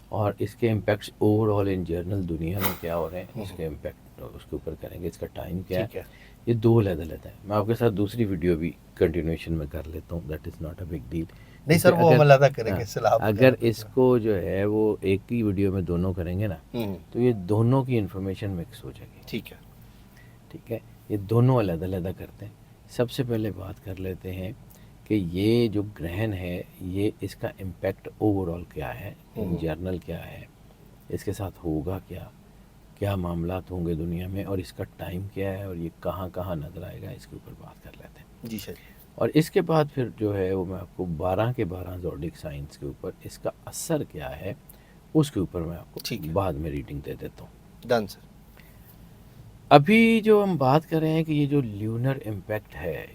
اور اس کے impacts over all ان general دنیا میں کیا ہو رہے ہیں، اس کے امپیکٹ اس کے اوپر کریں گے، اس کا ٹائم کیا ٹھیک ہے. ہے. یہ دو علیحدہ ہے. میں آپ کے ساتھ دوسری ویڈیو بھی کنٹینیوشن میں کر لیتا ہوں، that is not a big deal. نہیں سر، وہ ہم علیحدہ کریں گے سیلاب اگر وغیرہ پہ اس کو جو ہے وہ ایک ہی ویڈیو میں دونوں کریں گے نا، تو یہ دونوں کی انفارمیشن مکس ہو جائے گی. ٹھیک ہے. ٹھیک ہے، یہ دونوں علیحدہ کرتے ہیں. سب سے پہلے بات کر لیتے ہیں کہ یہ جو گرہن ہے، یہ اس کا امپیکٹ اوور آل کیا ہے، ان جرنل کیا ہے، اس کے ساتھ ہوگا کیا، کیا معاملات ہوں گے دنیا میں، اور اس کا ٹائم کیا ہے، اور یہ کہاں کہاں نظر آئے گا، اس کے اوپر بات کر لیتے ہیں. جی سر. اور اس کے بعد پھر جو ہے وہ میں آپ کو 12 کے 12 زوڈک سائنس کے اوپر اس کا اثر کیا ہے، اس کے اوپر میں آپ کو ٹھیک ہے. بعد میں ریڈنگ دے دیتا ہوں. ڈن سر. ابھی جو ہم بات کر رہے ہیں کہ یہ جو لیونر امپیکٹ ہے،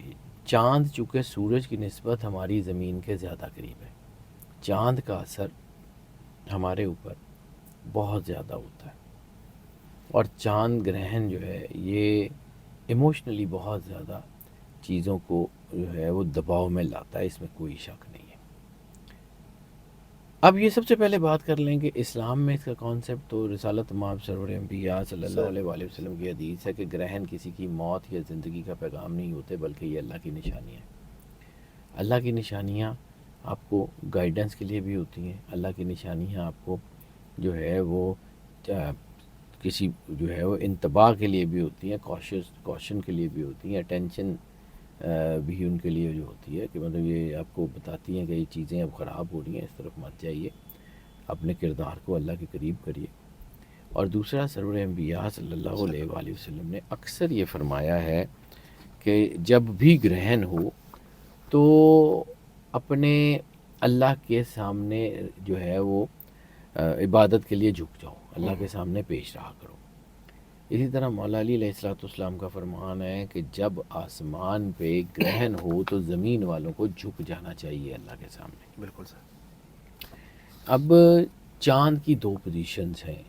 چاند چونکہ سورج کی نسبت ہماری زمین کے زیادہ قریب ہے، چاند کا اثر ہمارے اوپر بہت زیادہ ہوتا ہے. اور چاند گرہن جو ہے یہ ایموشنلی بہت زیادہ چیزوں کو جو ہے وہ دباؤ میں لاتا ہے، اس میں کوئی شک نہیں ہے. اب یہ سب سے پہلے بات کر لیں کہ اسلام میں اس کا کانسیپٹ، تو رسالت مآب سرور انبیاء صلی اللہ علیہ وآلہ وسلم کی حدیث ہے کہ گرہن کسی کی موت یا زندگی کا پیغام نہیں ہوتے، بلکہ یہ اللہ کی نشانی ہے. اللہ کی نشانیاں آپ کو گائیڈنس کے لیے بھی ہوتی ہیں، اللہ کی نشانیاں آپ کو جو ہے وہ کسی جو ہے وہ انتباہ کے لیے بھی ہوتی ہیں، کوشن کے لیے بھی ہوتی ہیں، اٹینشن بھی ان کے لیے جو ہوتی ہے کہ مطلب یہ آپ کو بتاتی ہیں کہ یہ چیزیں اب خراب ہو رہی ہیں، اس طرف مت جائیے، اپنے کردار کو اللہ کے قریب کریے. اور دوسرا سرور انبیاء صلی اللہ علیہ وآلہ وسلم نے اکثر یہ فرمایا ہے کہ جب بھی گرہن ہو تو اپنے اللہ کے سامنے جو ہے وہ عبادت کے لیے جھک جاؤ، اللہ کے سامنے پیش رہا کرو. اسی طرح مولا علی علیہ الصلوۃ والسلام کا فرمان ہے کہ جب آسمان پہ گرہن ہو تو زمین والوں کو جھک جانا چاہیے اللہ کے سامنے. بالکل سر. اب چاند کی دو پوزیشنز ہیں،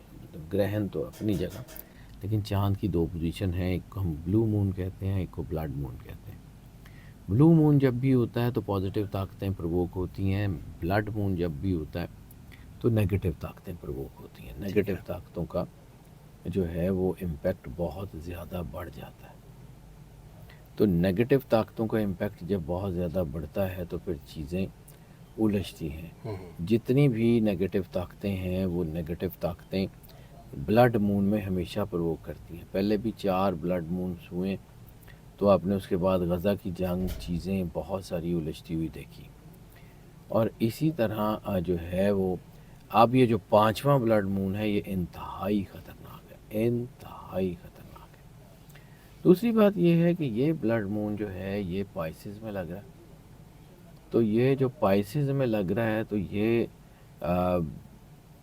گرہن تو اپنی جگہ، لیکن چاند کی دو پوزیشن ہیں، ایک کو ہم بلو مون کہتے ہیں، ایک کو بلڈ مون کہتے ہیں. بلو مون جب بھی ہوتا ہے تو پازیٹیو طاقتیں پرووک ہوتی ہیں، بلڈ مون جب بھی ہوتا ہے تو نیگیٹو طاقتیں پرووک ہوتی ہیں. نیگیٹو طاقتوں کا جو ہے وہ امپیکٹ بہت زیادہ بڑھ جاتا ہے. تو نیگیٹو طاقتوں کا امپیکٹ جب بہت زیادہ بڑھتا ہے تو پھر چیزیں الجھتی ہیں. جتنی بھی نیگیٹو طاقتیں ہیں وہ نیگیٹو طاقتیں بلڈ مون میں ہمیشہ پرووک کرتی ہیں. پہلے بھی 4 بلڈ مونز ہوئے تو آپ نے اس کے بعد غزہ کی جنگ، چیزیں بہت ساری الجھتی ہوئی دیکھی. اور اسی طرح جو ہے وہ اب یہ جو 5واں بلڈ مون ہے یہ انتہائی خطرناک ہے، انتہائی خطرناک ہے. دوسری بات یہ ہے کہ یہ بلڈ مون جو ہے یہ پائسز میں لگ رہا ہے. تو یہ جو پائسز میں لگ رہا ہے تو یہ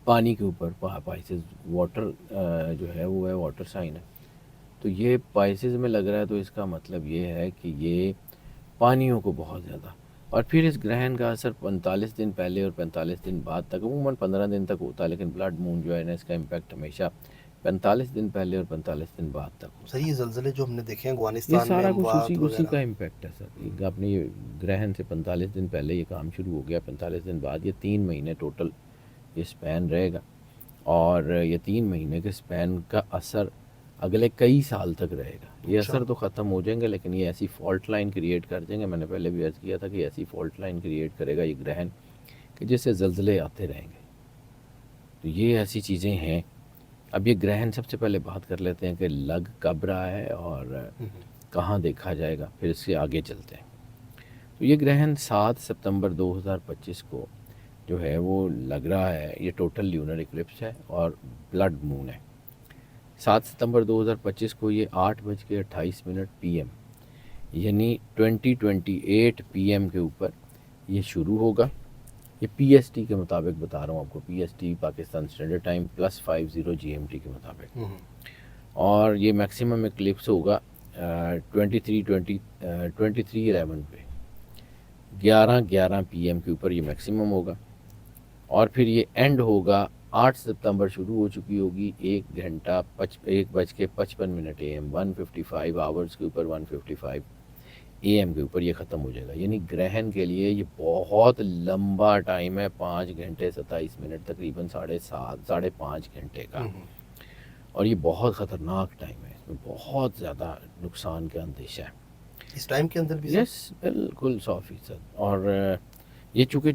پانی کے اوپر، پائسز واٹر جو ہے وہ ہے واٹر سائن ہے، تو یہ پائسز میں لگ رہا ہے، تو اس کا مطلب یہ ہے کہ یہ پانیوں کو بہت زیادہ. اور پھر اس گرہن کا اثر 45 دن پہلے اور 45 دن بعد تک، عموماً 15 دن تک ہوتا ہے، لیکن بلڈ مون جو ہے نا اس کا امپیکٹ ہمیشہ 45 دن پہلے اور 45 دن بعد تک ہوتا سر ہے. یہ زلزلے جو ہم نے دیکھے ہیں یہ افغانستان میں، سارا کچھ اموات اسی وغیرہ. کا امپیکٹ ہے سر. آپ نے یہ گرہن سے 45 دن پہلے یہ کام شروع ہو گیا، 45 دن بعد، یہ 3 مہینے ٹوٹل یہ سپین رہے گا. اور یہ 3 مہینے کے سپین کا اثر اگلے کئی سال تک رہے گا. یہ اثر تو ختم ہو جائیں گے لیکن یہ ایسی فالٹ لائن کریٹ کر دیں گے. میں نے پہلے بھی عرض کیا تھا کہ ایسی فالٹ لائن کریٹ کرے گا یہ گرہن کہ جس سے زلزلے آتے رہیں گے. تو یہ ایسی چیزیں ہیں. اب یہ گرہن سب سے پہلے بات کر لیتے ہیں کہ لگ کب رہا ہے اور کہاں دیکھا جائے گا، پھر اس سے آگے چلتے ہیں. تو یہ گرہن 7 ستمبر 2025 کو جو ہے وہ لگ رہا ہے. یہ ٹوٹل لیونر ایکلپس ہے اور بلڈ مون ہے. 7 ستمبر 2025 کو یہ 8:28 پی ایم یعنی 2028 پی ایم کے اوپر یہ شروع ہوگا. یہ پی ایس ٹی کے مطابق بتا رہا ہوں آپ کو، P S T Pakistan standard time +50 G M T کے مطابق. اور یہ میکسیمم ایکلپس ہوگا 23:11 پہ 11:11 پی ایم کے اوپر یہ میکسیمم ہوگا. اور پھر یہ اینڈ ہوگا 8 ستمبر شروع ہو چکی ہوگی 1:55 اے ایم 155 آورز کے اوپر 155 AM کے اوپر یہ ختم ہو جائے گا. یعنی گرہن کے لیے یہ بہت لمبا ٹائم ہے, 5 گھنٹے 27 منٹ, تقریباً 5.5 گھنٹے کا, اور یہ بہت خطرناک ٹائم ہے. اس میں بہت زیادہ نقصان کا اندیشہ ہے اس ٹائم کے اندر بھی. یس بالکل 100%. اور یہ چونکہ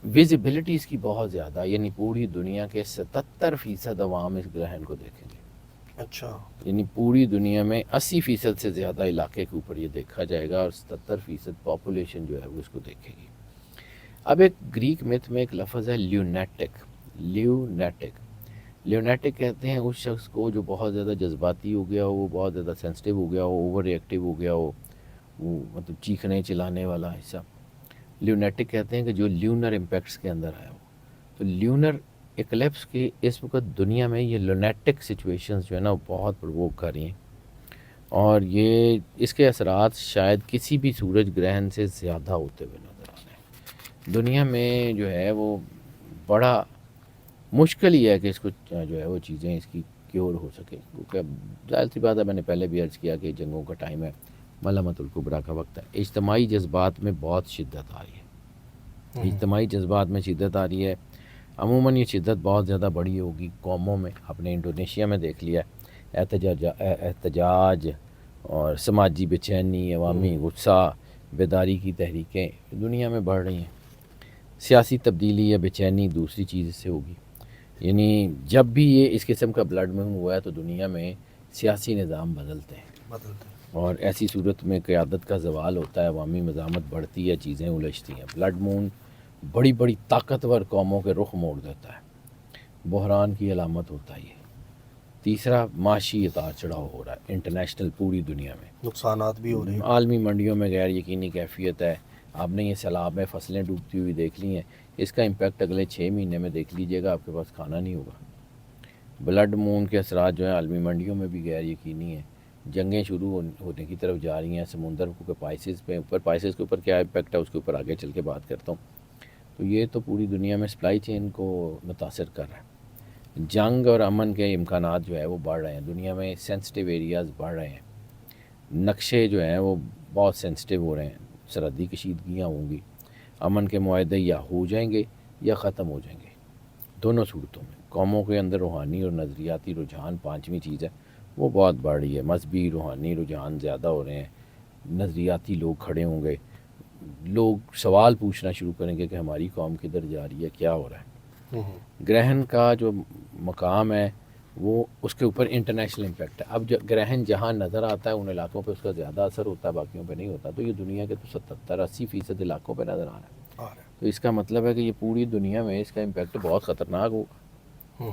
ویزیبلٹی اس کی بہت زیادہ, یعنی پوری دنیا کے 77% عوام اس گرہن کو دیکھیں گے. اچھا, یعنی پوری دنیا میں 80% سے زیادہ علاقے کے اوپر یہ دیکھا جائے گا, اور 77% پاپولیشن جو ہے وہ اس کو دیکھے گی. اب ایک گریک میتھ میں ایک لفظ ہے لیونیٹک. لیونیٹک کہتے ہیں اس شخص کو جو بہت زیادہ جذباتی ہو گیا ہو, وہ بہت زیادہ سینسٹیو ہو گیا ہو, اوور ریئیکٹیو ہو گیا ہو, وہ مطلب چیخنے چلانے والا حصہ. لیونیٹک کہتے ہیں کہ جو لیونر امپیکٹس کے اندر آیا ہو. تو لیونر ایکلپس کی اس وقت دنیا میں یہ لونیٹک سچویشنز جو ہے نا وہ بہت پرووک کر رہی ہیں, اور یہ اس کے اثرات شاید کسی بھی سورج گرہن سے زیادہ ہوتے ہوئے نظر آ رہے ہیں. دنیا میں جو ہے وہ بڑا مشکل ہی ہے کہ اس کو جو ہے وہ چیزیں اس کی کیور ہو سکے, کیونکہ اب ظاہر سی بات ہے, میں نے پہلے بھی عرض کیا کہ جنگوں کا ٹائم ہے, ملامت الکبریٰ کا وقت ہے. اجتماعی جذبات میں بہت شدت آ رہی ہے, اجتماعی جذبات میں شدت آ رہی ہے. عموماً یہ شدت بہت زیادہ بڑی ہوگی قوموں میں. آپ نے انڈونیشیا میں دیکھ لیا, احتجاج اور سماجی بے چینی, عوامی غصہ, بیداری کی تحریکیں دنیا میں بڑھ رہی ہیں. سیاسی تبدیلی یا بے چینی دوسری چیز اس سے ہوگی. یعنی جب بھی یہ اس قسم کا بلڈ مون ہوا ہے تو دنیا میں سیاسی نظام بدلتے ہیں, اور ایسی صورت میں قیادت کا زوال ہوتا ہے, عوامی مزاحمت بڑھتی ہے, چیزیں الجھتی ہیں. بلڈ مون بڑی بڑی طاقتور قوموں کے رخ موڑ دیتا ہے, بحران کی علامت ہوتا ہے یہ. تیسرا, معاشی اتار چڑھاؤ ہو رہا ہے انٹرنیشنل, پوری دنیا میں نقصانات بھی ہو رہے ہیں. عالمی منڈیوں میں غیر یقینی کیفیت ہے. آپ نے یہ سیلاب میں فصلیں ڈوبتی ہوئی دیکھ لی ہیں, اس کا امپیکٹ اگلے 6 مہینے میں دیکھ لیجئے گا, آپ کے پاس کھانا نہیں ہوگا. بلڈ مون کے اثرات جو ہیں عالمی منڈیوں میں بھی غیر یقینی ہیں. جنگیں شروع ہونے کی طرف جا رہی ہیں. سمندر کے پائسز کے اوپر کیا امپیکٹ ہے اس کے اوپر آگے چل کے بات کرتا ہوں. تو یہ تو پوری دنیا میں سپلائی چین کو متاثر کر رہا ہے. جنگ اور امن کے امکانات جو ہے وہ بڑھ رہے ہیں. دنیا میں سینسٹیو ایریاز بڑھ رہے ہیں, نقشے جو ہیں وہ بہت سینسٹیو ہو رہے ہیں. سرحدی کشیدگیاں ہوں گی, امن کے معاہدے یا ہو جائیں گے یا ختم ہو جائیں گے. دونوں صورتوں میں قوموں کے اندر روحانی اور نظریاتی رجحان, 5ویں چیز ہے, وہ بہت بڑھ رہی ہے. مذہبی روحانی رجحان زیادہ ہو رہے ہیں, نظریاتی لوگ کھڑے ہوں گے, لوگ سوال پوچھنا شروع کریں گے کہ ہماری قوم کدھر جا رہی ہے, کیا ہو رہا ہے. گرہن کا جو مقام ہے وہ اس کے اوپر انٹرنیشنل امپیکٹ ہے. اب گرہن جہاں نظر آتا ہے ان علاقوں پہ اس کا زیادہ اثر ہوتا ہے, باقیوں پہ نہیں ہوتا. تو یہ دنیا کے تو 70-80% علاقوں پہ نظر آ رہا ہے. تو اس کا مطلب ہے کہ یہ پوری دنیا میں اس کا امپیکٹ بہت خطرناک ہوگا.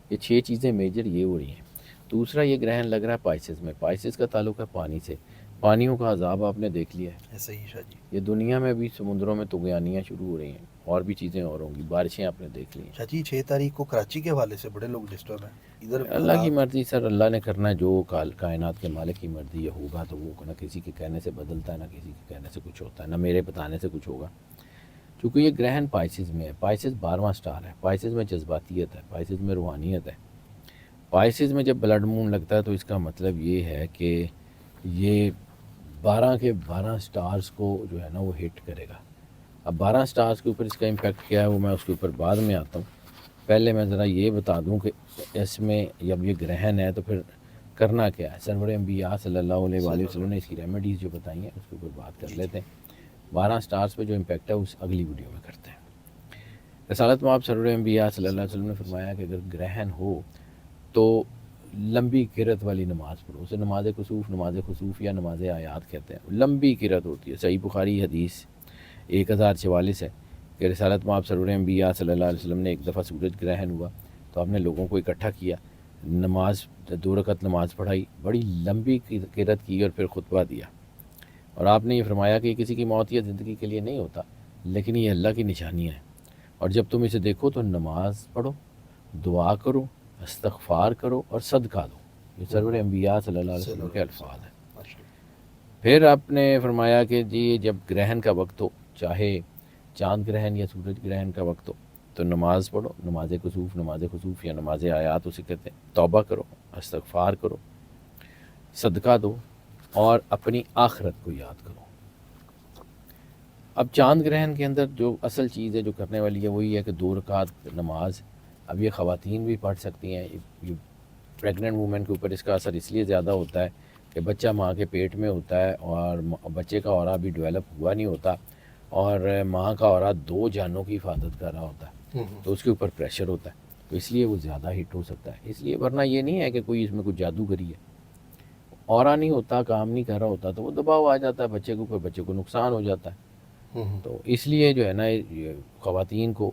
یہ 6 چیزیں میجر یہ ہو رہی ہیں. دوسرا, یہ گرہن لگ رہا ہے پائسز میں. پائسز کا تعلق ہے پانی سے. پانیوں کا عذاب آپ نے دیکھ لیا ہے. ایسا ہی شاہ جی, یہ دنیا میں بھی سمندروں میں طغیانیاں شروع ہو رہی ہیں, اور بھی چیزیں اور ہوں گی. بارشیں آپ نے دیکھ لی ہیں. شاہ جی 6 تاریخ کو کراچی کے حوالے سے بڑے لوگ ڈسٹرب ہیں ادھر. اللہ کی مرضی سر, اللہ نے کرنا ہے جو کائنات کے مالک کی مرضی یہ ہوگا. تو وہ نہ کسی کے کہنے سے بدلتا ہے, نہ کسی کے کہنے سے کچھ ہوتا ہے, نہ میرے بتانے سے کچھ ہوگا. چونکہ یہ گرہن پائسز میں ہے. پائسز 12واں سٹار ہے. پائسز میں جذباتیت ہے, پائسز میں روحانیت ہے. پائسز میں جب بلڈ مون لگتا ہے تو اس کا مطلب یہ ہے کہ یہ 12 کے 12 سٹارز کو جو ہے نا وہ ہٹ کرے گا. اب 12 سٹارز کے اوپر اس کا امپیکٹ کیا ہے وہ میں اس کے اوپر بعد میں آتا ہوں. پہلے میں ذرا یہ بتا دوں کہ اس میں جب یہ گرہن ہے تو پھر کرنا کیا ہے. سرور انبیاء صلی اللہ علیہ وآلہ وسلم نے اس کی ریمیڈیز جو بتائی ہیں اس کے اوپر بات کر لیتے ہیں. 12 سٹارز پہ جو امپیکٹ ہے اس اگلی ویڈیو میں کرتے ہیں. رسالت میں آپ سرور انبیاء صلی اللہ علیہ وسلم نے فرمایا کہ اگر گرہن ہو تو لمبی قرت والی نماز پڑھو. اسے نماز خسوف یا نماز آیات کہتے ہیں. لمبی قرت ہوتی ہے. صحیح بخاری حدیث 1044 ہے کہ رسالت میں آپ سرور انبیاء صلی اللہ علیہ وسلم نے ایک دفعہ سورج گرہن ہوا تو آپ نے لوگوں کو اکٹھا کیا, 2 رکعت نماز پڑھائی, بڑی لمبی قرت کی اور پھر خطبہ دیا. اور آپ نے یہ فرمایا کہ یہ کسی کی موت یا زندگی کے لیے نہیں ہوتا, لیکن یہ اللہ کی نشانیاں ہیں. اور جب تم اسے دیکھو تو نماز پڑھو, دعا کرو, استغفار کرو اور صدقہ دو. یہ سرور انبیاء صلی اللہ علیہ وسلم کے الفاظ ہیں. پھر آپ نے فرمایا کہ جی جب گرہن کا وقت ہو, چاہے چاند گرہن یا سورج گرہن کا وقت ہو, تو نماز پڑھو, نماز خسوف یا نماز آیات اسے کہتے ہیں. توبہ کرو, استغفار کرو, صدقہ دو اور اپنی آخرت کو یاد کرو. اب چاند گرہن کے اندر جو اصل چیز ہے جو کرنے والی ہے وہی ہے کہ 2 رکعت نماز. اب یہ خواتین بھی پڑھ سکتی ہیں. یہ پریگننٹ وومن کے اوپر اس کا اثر اس لیے زیادہ ہوتا ہے کہ بچہ ماں کے پیٹ میں ہوتا ہے اور بچے کا اورا بھی ڈیولپ ہوا نہیں ہوتا اور ماں کا اورا 2 جانوں کی حفاظت کر رہا ہوتا ہے تو اس کے اوپر پریشر ہوتا ہے تو اس لیے وہ زیادہ ہٹ ہو سکتا ہے. اس لیے ورنہ یہ نہیں ہے کہ کوئی اس میں کوئی جادوگری ہے. اورا نہیں ہوتا, کام نہیں کر رہا ہوتا تو وہ دباؤ آ جاتا ہے بچے کے اوپر, بچے کو نقصان ہو جاتا ہے. تو اس لیے جو ہے نا یہ خواتین کو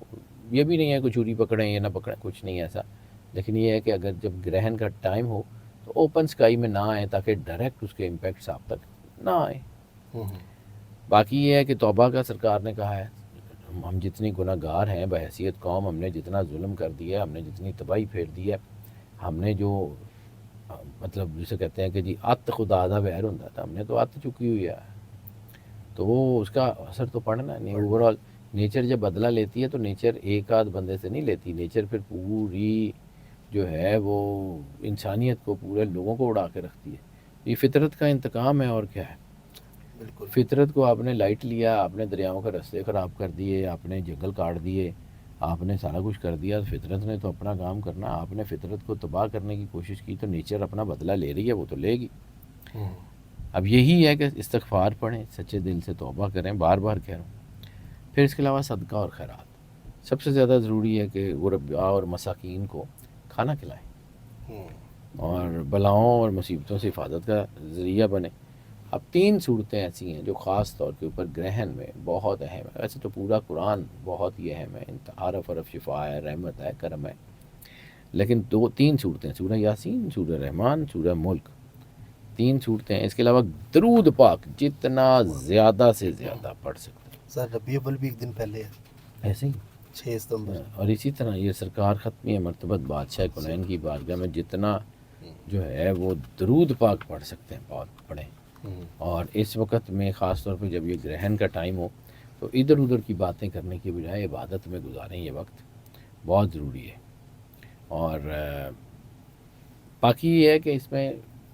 یہ بھی نہیں ہے کہ چوری پکڑیں یا نہ پکڑیں, کچھ نہیں ایسا. لیکن یہ ہے کہ اگر جب گرہن کا ٹائم ہو تو اوپن سکائی میں نہ آئیں تاکہ ڈائریکٹ اس کے امپیکٹس آپ تک نہ آئیں. باقی یہ ہے کہ توبہ کا سرکار نے کہا ہے ہم جتنی گناہ گار ہیں بحیثیت قوم, ہم نے جتنا ظلم کر دیا ہے, ہم نے جتنی تباہی پھیر دی ہے, ہم نے جو مطلب جسے کہتے ہیں کہ جی آت خدا آدھا بہر ہوتا تھا, ہم نے تو آت چکی ہوئی ہے. تو وہ اس کا اثر تو پڑنا نہیں. اوور آل نیچر جب بدلہ لیتی ہے تو نیچر ایک آدھ بندے سے نہیں لیتی, نیچر پھر پوری جو ہے وہ انسانیت کو, پورے لوگوں کو اڑا کے رکھتی ہے. یہ فطرت کا انتقام ہے اور کیا ہے. بالکل. فطرت کو آپ نے لائٹ لیا, آپ نے دریاؤں کے راستے خراب کر دیے, آپ نے جنگل کاٹ دیے, آپ نے سارا کچھ کر دیا. فطرت نے تو اپنا کام کرنا, آپ نے فطرت کو تباہ کرنے کی کوشش کی تو نیچر اپنا بدلہ لے رہی ہے, وہ تو لے گی. اب یہی ہے کہ استغفار پڑھیں, سچے دل سے توبہ کریں, بار بار کہہ رہا ہوں. پھر اس کے علاوہ صدقہ اور خیرات. سب سے زیادہ ضروری ہے کہ غرباء اور مساکین کو کھانا کھلائیں اور بلاؤں اور مصیبتوں سے حفاظت کا ذریعہ بنیں. اب 3 صورتیں ایسی ہیں جو خاص طور کے اوپر گرہن میں بہت اہم ہے. ویسے تو پورا قرآن بہت ہی اہم ہے, حرف حرف شفا ہے, رحمت ہے, کرم ہے, لیکن 2-3 صورتیں, سورہ یاسین, سورہ رحمان, سورہ ملک, 3 صورتیں ہیں. اس کے علاوہ درود پاک جتنا زیادہ سے زیادہ پڑھ سکتے ہیں. سر ربیع الاول بھی ایک دن پہلے ہے, ایسے ہی 6 ستمبر. اور اسی طرح یہ سرکار ختمی مرتبت بادشاہ کونین کی بارگاہ میں جتنا جو ہے وہ درود پاک پڑھ سکتے ہیں بہت پڑھیں. اور اس وقت میں خاص طور پہ جب یہ گرہن کا ٹائم ہو تو ادھر ادھر کی باتیں کرنے کی بجائے عبادت میں گزاریں. یہ وقت بہت ضروری ہے. اور باقی یہ ہے کہ اس میں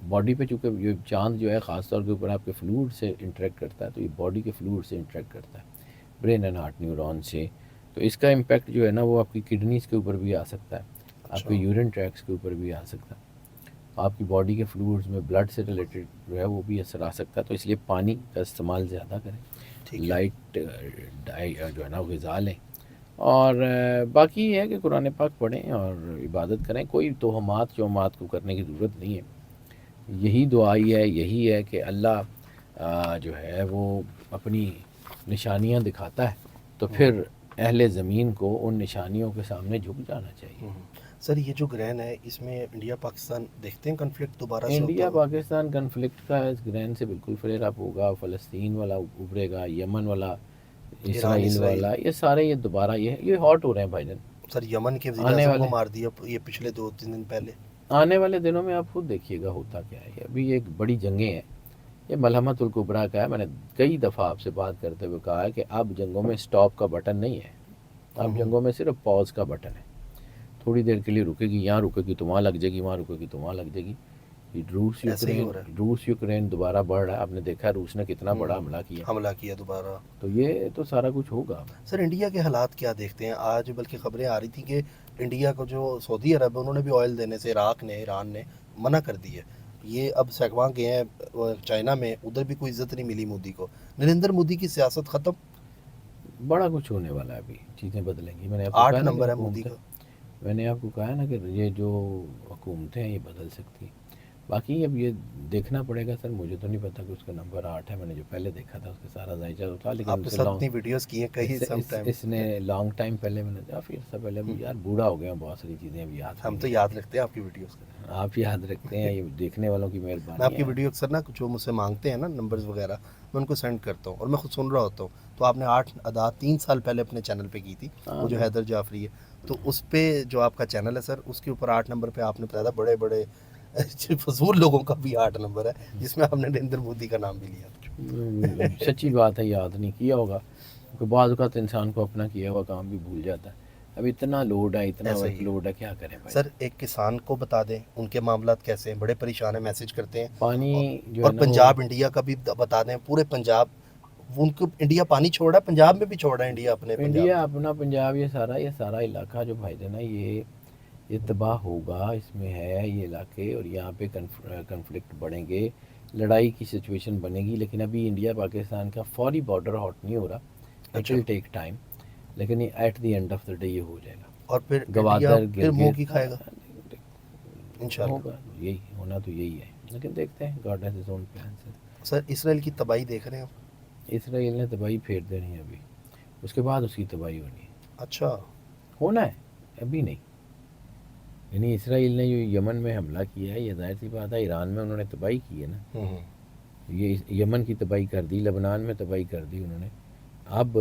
باڈی پہ چونکہ یہ چاند جو ہے خاص طور کے اوپر آپ کے فلوئڈ سے انٹریکٹ کرتا ہے تو یہ باڈی کے فلوئڈ سے انٹریکٹ کرتا ہے, برین اینڈ ہارٹ نیورون سے. تو اس کا امپیکٹ جو ہے نا وہ آپ کی کڈنیز کے اوپر بھی آ سکتا ہے, آپ کے یورین ٹریکس کے اوپر بھی آ سکتا ہے, آپ کی باڈی کے فلوئڈز میں بلڈ سے ریلیٹڈ جو ہے وہ بھی اثر آ سکتا ہے. تو اس لیے پانی کا استعمال زیادہ کریں, لائٹ جو ہے نا غذا لیں. اور باقی یہ ہے کہ قرآن پاک پڑھیں اور عبادت کریں. کوئی توہمات شوہمات کو کرنے کی ضرورت نہیں ہے. یہی دعائی ہے, یہی ہے کہ اللہ جو ہے وہ اپنی نشانیاں دکھاتا ہے تو پھر اہل زمین کو ان نشانیوں کے سامنے جھک جانا چاہیے. سر یہ جو گرہن ہے اس میں انڈیا پاکستان دیکھتے ہیں کنفلکٹ دوبارہ سے؟ انڈیا پاکستان کنفلکٹ کا اس گرہن سے بالکل فلیر اپ ہوگا. فلسطین والا ابھرے گا, یمن والا, اسرائیل والا, یہ سارے یہ دوبارہ یہ ہاٹ ہو رہے ہیں بھائی جان. سر یمن کے وزیر اعظم کو مار دیا یہ پچھلے 2-3 دن پہلے. آنے والے دنوں میں آپ خود دیکھیے گا ہوتا کیا ہے. ابھی ایک بڑی جنگیں ہیں, یہ ملحمت الکبریٰ کا ہے. میں نے کئی دفعہ آپ سے بات کرتے ہوئے کہا ہے کہ اب جنگوں میں سٹاپ کا بٹن نہیں ہے, اب جنگوں میں صرف پاز کا بٹن ہے. تھوڑی دیر کے لیے رکے گی, یہاں رکے گی تو وہاں لگ جائے گی, وہاں رکے گی تو وہاں لگ جائے گی. روس یوکرین دوبارہ بڑھ رہا ہے. آپ نے دیکھا روس نے کتنا بڑا حملہ کیا دوبارہ. تو یہ تو سارا کچھ ہوگا. سر انڈیا کے حالات کیا دیکھتے ہیں آج؟ بلکہ خبریں آ رہی تھیں کہ انڈیا کو جو سعودی عرب ہے انہوں نے بھی آئل دینے سے عراق نے, ایران نے منع کر دی ہے. یہ اب سیگواں گئے ہیں چائنا میں, ادھر بھی کوئی عزت نہیں ملی مودی کو. نریندر مودی کی سیاست ختم. بڑا کچھ ہونے والا ہے, ابھی چیزیں بدلیں گی. میں نے 8 نمبر ہے مودی کا. میں نے آپ کو کہا نا کہ یہ جو حکومتیں ہیں یہ بدل سکتی ہیں. باقی اب یہ دیکھنا پڑے گا. سر مجھے تو نہیں پتا کہ اس کا نمبر 8 ہے. میں نے جو پہلے دیکھا تھا اس کا سارا ذائچہ تو تھا, لیکن اتنی ویڈیوز کی ہیں کئی اس نے لانگ ٹائم پہلے میں نے کافی عرصہ پہلے, یار بوڑھا ہو گیا, بہت ساری چیزیں اب یاد. ہم تو یاد رکھتے ہیں آپ کی ویڈیوز. آپ یاد رکھتے ہیں, یہ دیکھنے والوں کی مہربانی. میں آپ کی ویڈیو اکثر نا جو مجھ سے مانگتے ہیں نا نمبرز وغیرہ, میں ان کو سینڈ کرتا ہوں اور میں خود سن رہا ہوتا ہوں. تو آپ نے 8 ادا 3 سال پہلے اپنے چینل پہ کی تھی, وہ جو حیدر جعفری ہے. تو اس پہ جو آپ کا چینل ہے سر, اس کے اوپر 8 نمبر پہ آپ نے بتایا تھا بڑے بڑے فضول لوگوں کا بھی 8 نمبر ہے, جس میں آپ نے نریندر مودی کا نام بھی لیا. سچی بات ہے, یاد نہیں کیا ہوگا, کیونکہ بعض اوقات انسان کو اپنا کیا ہوا کام بھی بھول جاتا ہے. اب اتنا لوڈ ہے، اتنا ایسا ہی ورک ہے۔ لوڈ ہے، کیا کریں بھائی. سر ایک کسان کو بتا دیں ان کے معاملات کیسے ہیں، بڑے پریشان ہیں، میسج کرتے ہیں. پانی جو اور ہے نا پنجاب انڈیا کا بھی بتا دیں، پورے پنجاب ان کو انڈیا پانی چھوڑ رہا ہے، پنجاب میں بھی چھوڑ رہا ہے انڈیا اپنے پنجاب انڈیا میں. اپنا پنجاب، یہ سارا علاقہ جو بھائی جانا یہ تباہ ہوگا، اس میں ہے یہ علاقے، اور یہاں پہ کنفلکٹ بڑھیں گے، لڑائی کی سچویشن بنے گی. لیکن ابھی انڈیا پاکستان کا فوری بارڈر ہاٹ نہیں ہو رہا، اٹ اچھا. ول ٹیک ٹائم، لیکن at the end of the day یہ ہو جائے گا. اور پھر انڈیا گوادر، پھر منہ کی گلگت کھائے گا انشاءاللہ. ہوگا، یہی ہونا تو یہی ہے، لیکن دیکھتے ہیں، God has his own plans. سر اسرائیل کی تباہی دیکھ رہے ہیں آپ؟ اسرائیل نے تباہی پھیر دینی ہے ابھی، اس کے بعد اس کی تباہی ہونی ہے. اچھا. ہونا ہے، ابھی نہیں. یعنی اسرائیل نے جو یمن میں حملہ کیا ہے، یہ ظاہر سی بات ہے ایران میں انہوں نے تباہی کی ہے نا. یہ یمن کی تباہی کر دی، لبنان میں تباہی کر دی انہوں نے، اب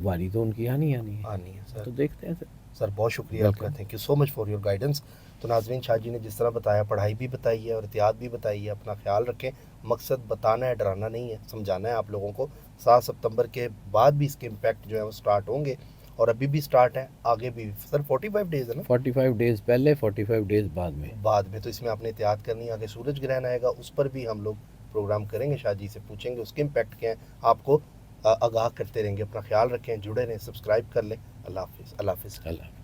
واری تو ان کی آنی ہے. آنی ہے سر. تو دیکھتے ہیں سر. سر بہت شکریہ آپ کا، Welcome. Thank you so much for your guidance. تو ناظرین، شاہ جی نے جس طرح بتایا، پڑھائی بھی بتائی ہے اور احتیاط بھی بتائی ہے. اپنا خیال رکھیں، مقصد بتانا ہے، ڈرانا نہیں ہے، سمجھانا ہے آپ لوگوں کو. 7 ستمبر کے بعد بھی اس کے امپیکٹ جو ہے وہ سٹارٹ ہوں گے، اور ابھی بھی سٹارٹ ہیں، آگے بھی. سر 45 ڈیز ہے نا 45 ڈیز پہلے، 45 ڈیز بعد میں. بعد میں، تو اس میں آپ نے احتیاط کرنی ہے. آگے سورج گرہن آئے گا، اس پر بھی ہم لوگ پروگرام کریں گے، شاہ جی سے پوچھیں گے اس کے امپیکٹ کیا ہیں، آپ کو آگاہ کرتے رہیں گے. اپنا خیال رکھیں، جڑے رہیں، سبسکرائب کر لیں. اللہ حافظ. اللہ حافظ. اللہ